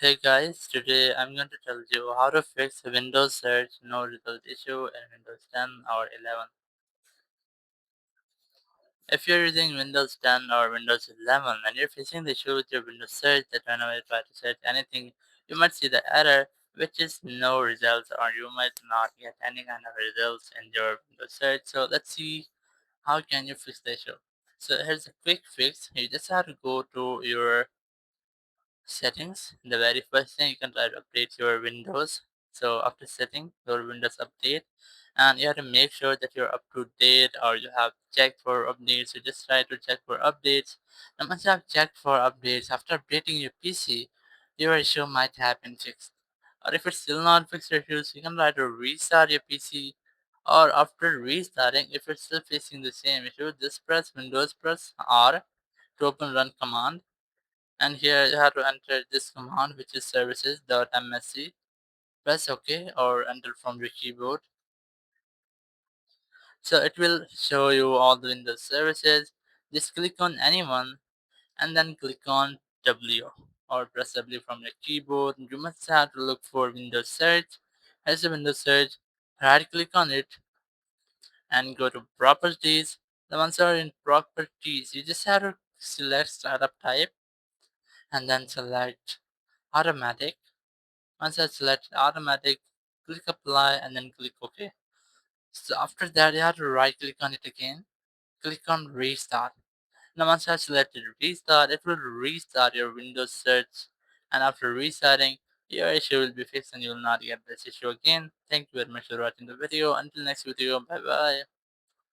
Hey guys, today I'm going to tell you how to fix Windows search no result issue in Windows 10 or 11. If you're using Windows 10 or Windows 11 and you're facing the issue with your Windows search that whenever you try to search anything, you might see the error which is no results or you might not get any kind of results in your Windows search. So let's see how can you fix the issue. So here's a quick fix. You just have to go to your settings. The very first thing you can try to update your windows. So after setting your windows update, and you have to make sure that you're up to date or you have checked for updates. You just try to check for updates. And once you have checked for updates, after updating your PC, your issue might have been fixed. Or if it's still not fixed your issues, you can try to restart your PC. Or after restarting, if you're still facing the same issue, just press Windows plus R to open run command, and here you have to enter this command, which is services.msc. Press OK or enter from your keyboard. So it will show you all the Windows services. Just click on anyone and then click on W or press W from your keyboard. You must have to look for Windows search. As a Windows search, right click on it and go to properties. The ones are in properties, you just have to select startup type and then select automatic. Once I select automatic, click apply and then click OK. So after that, you have to right click on it again, click on restart. Now once I selected restart, it will restart your Windows search, and after restarting, your issue will be fixed and you will not get this issue again. Thank you very much for watching the video. Until next video, bye bye.